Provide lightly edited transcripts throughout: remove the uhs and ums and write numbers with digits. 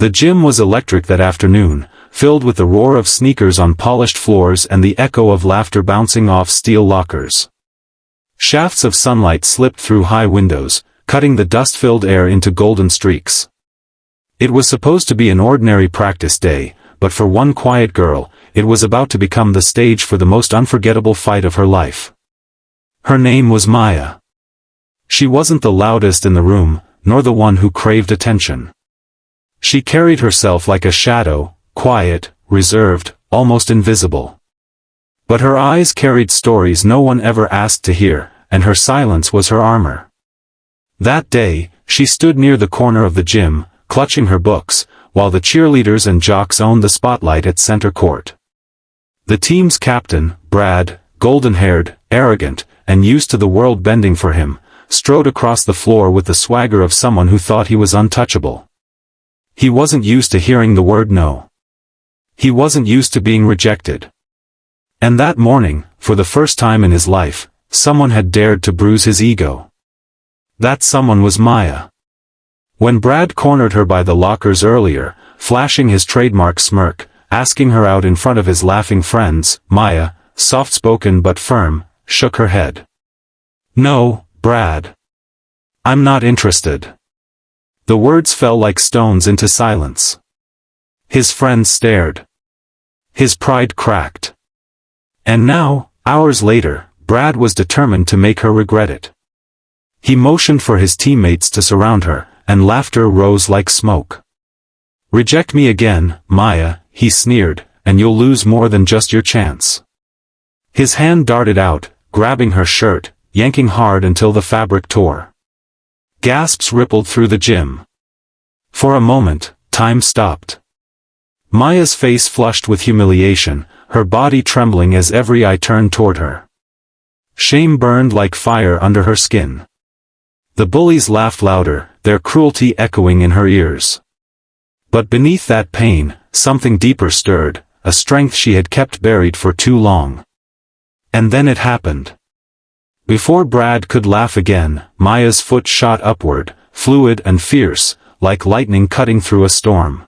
The gym was electric that afternoon, filled with the roar of sneakers on polished floors and the echo of laughter bouncing off steel lockers. Shafts of sunlight slipped through high windows, cutting the dust-filled air into golden streaks. It was supposed to be an ordinary practice day, but for one quiet girl, it was about to become the stage for the most unforgettable fight of her life. Her name was Maya. She wasn't the loudest in the room, nor the one who craved attention. She carried herself like a shadow, quiet, reserved, almost invisible. But her eyes carried stories no one ever asked to hear, and her silence was her armor. That day, she stood near the corner of the gym, clutching her books, while the cheerleaders and jocks owned the spotlight at center court. The team's captain, Brad, golden-haired, arrogant, and used to the world bending for him, strode across the floor with the swagger of someone who thought he was untouchable. He wasn't used to hearing the word no. He wasn't used to being rejected. And that morning, for the first time in his life, someone had dared to bruise his ego. That someone was Maya. When Brad cornered her by the lockers earlier, flashing his trademark smirk, asking her out in front of his laughing friends, Maya, soft-spoken but firm, shook her head. "No, Brad. I'm not interested." The words fell like stones into silence. His friends stared. His pride cracked. And now, hours later, Brad was determined to make her regret it. He motioned for his teammates to surround her, and laughter rose like smoke. "Reject me again, Maya," he sneered, "and you'll lose more than just your chance." His hand darted out, grabbing her shirt, yanking hard until the fabric tore. Gasps rippled through the gym. For a moment, time stopped. Maya's face flushed with humiliation, her body trembling as every eye turned toward her. Shame burned like fire under her skin. The bullies laughed louder, their cruelty echoing in her ears. But beneath that pain, something deeper stirred, a strength she had kept buried for too long. And then it happened. Before Brad could laugh again, Maya's foot shot upward, fluid and fierce, like lightning cutting through a storm.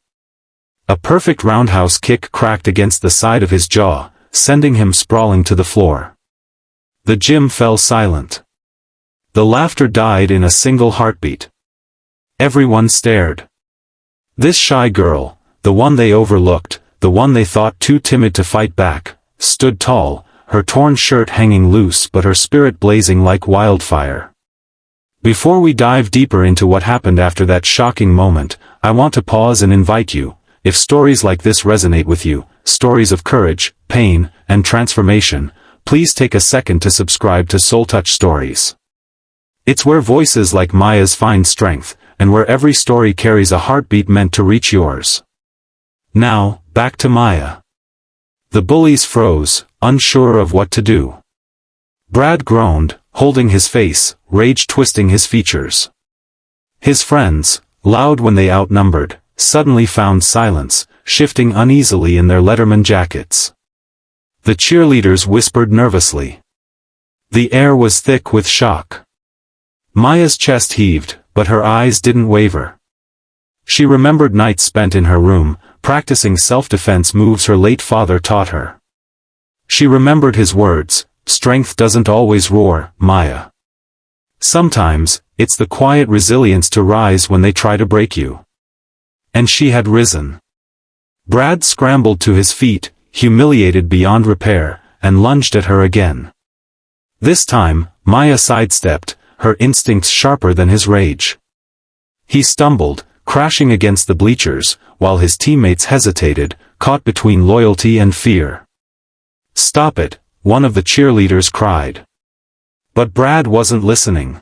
A perfect roundhouse kick cracked against the side of his jaw, sending him sprawling to the floor. The gym fell silent. The laughter died in a single heartbeat. Everyone stared. This shy girl, the one they overlooked, the one they thought too timid to fight back, stood tall, her torn shirt hanging loose but her spirit blazing like wildfire. Before we dive deeper into what happened after that shocking moment, I want to pause and invite you, if stories like this resonate with you, stories of courage, pain, and transformation, please take a second to subscribe to SoulTouch Stories. It's where voices like Maya's find strength, and where every story carries a heartbeat meant to reach yours. Now, back to Maya. The bullies froze, unsure of what to do. Brad groaned, holding his face, rage twisting his features. His friends, loud when they outnumbered, suddenly found silence, shifting uneasily in their Letterman jackets. The cheerleaders whispered nervously. The air was thick with shock. Maya's chest heaved, but her eyes didn't waver. She remembered nights spent in her room, practicing self-defense moves her late father taught her. She remembered his words, "Strength doesn't always roar, Maya. Sometimes, it's the quiet resilience to rise when they try to break you." And she had risen. Brad scrambled to his feet, humiliated beyond repair, and lunged at her again. This time, Maya sidestepped, her instincts sharper than his rage. He stumbled, crashing against the bleachers, while his teammates hesitated, caught between loyalty and fear. "Stop it," one of the cheerleaders cried. But Brad wasn't listening.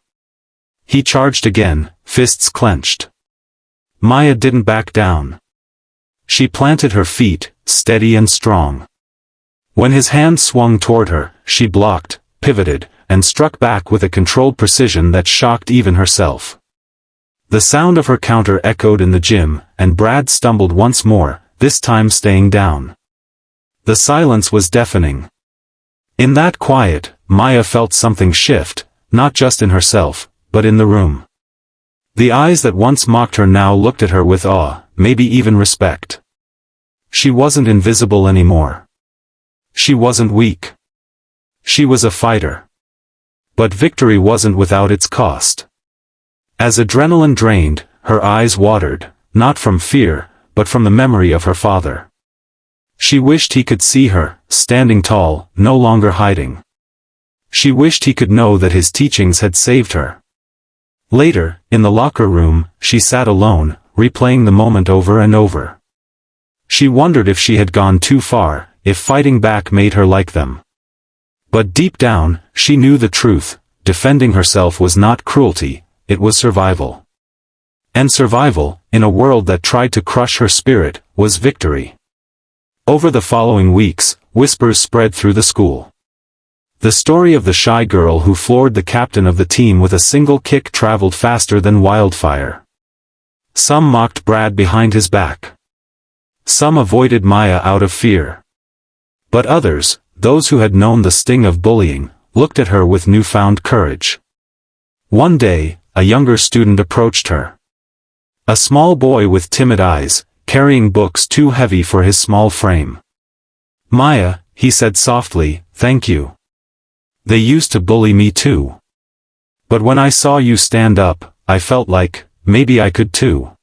He charged again, fists clenched. Maya didn't back down. She planted her feet, steady and strong. When his hand swung toward her, she blocked, pivoted, and struck back with a controlled precision that shocked even herself. The sound of her counter echoed in the gym, and Brad stumbled once more, this time staying down. The silence was deafening. In that quiet, Maya felt something shift, not just in herself, but in the room. The eyes that once mocked her now looked at her with awe, maybe even respect. She wasn't invisible anymore. She wasn't weak. She was a fighter. But victory wasn't without its cost. As adrenaline drained, her eyes watered, not from fear, but from the memory of her father. She wished he could see her, standing tall, no longer hiding. She wished he could know that his teachings had saved her. Later, in the locker room, she sat alone, replaying the moment over and over. She wondered if she had gone too far, if fighting back made her like them. But deep down, she knew the truth: defending herself was not cruelty, it was survival. And survival, in a world that tried to crush her spirit, was victory. Over the following weeks, whispers spread through the school. The story of the shy girl who floored the captain of the team with a single kick traveled faster than wildfire. Some mocked Brad behind his back. Some avoided Maya out of fear. But others, those who had known the sting of bullying, looked at her with newfound courage. One day, a younger student approached her. A small boy with timid eyes, carrying books too heavy for his small frame. "Maya," he said softly, "thank you. They used to bully me too. But when I saw you stand up, I felt like, maybe I could too."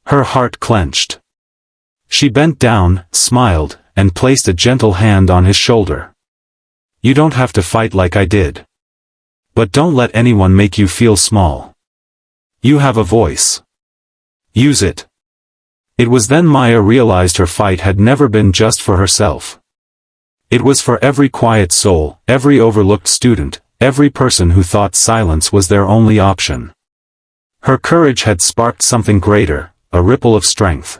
Her heart clenched. She bent down, smiled, and placed a gentle hand on his shoulder. "You don't have to fight like I did. But don't let anyone make you feel small. You have a voice. Use it." It was then Maya realized her fight had never been just for herself. It was for every quiet soul, every overlooked student, every person who thought silence was their only option. Her courage had sparked something greater, a ripple of strength.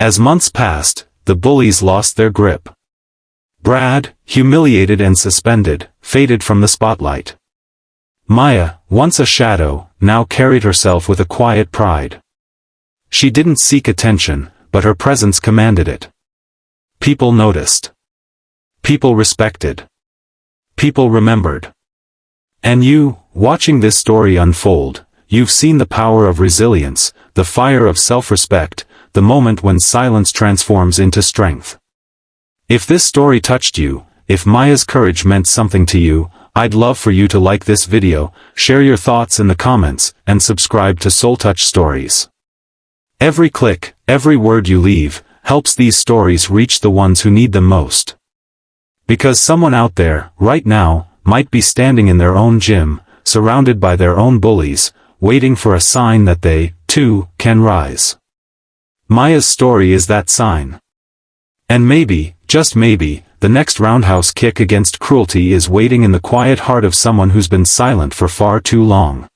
As months passed, the bullies lost their grip. Brad, humiliated and suspended, faded from the spotlight. Maya, once a shadow, now carried herself with a quiet pride. She didn't seek attention, but her presence commanded it. People noticed. People respected. People remembered. And you, watching this story unfold, you've seen the power of resilience, the fire of self-respect, the moment when silence transforms into strength. If this story touched you, if Maya's courage meant something to you, I'd love for you to like this video, share your thoughts in the comments, and subscribe to SoulTouch Stories. Every click, every word you leave, helps these stories reach the ones who need them most. Because someone out there, right now, might be standing in their own gym, surrounded by their own bullies, waiting for a sign that they, too, can rise. Maya's story is that sign. And maybe, just maybe, the next roundhouse kick against cruelty is waiting in the quiet heart of someone who's been silent for far too long.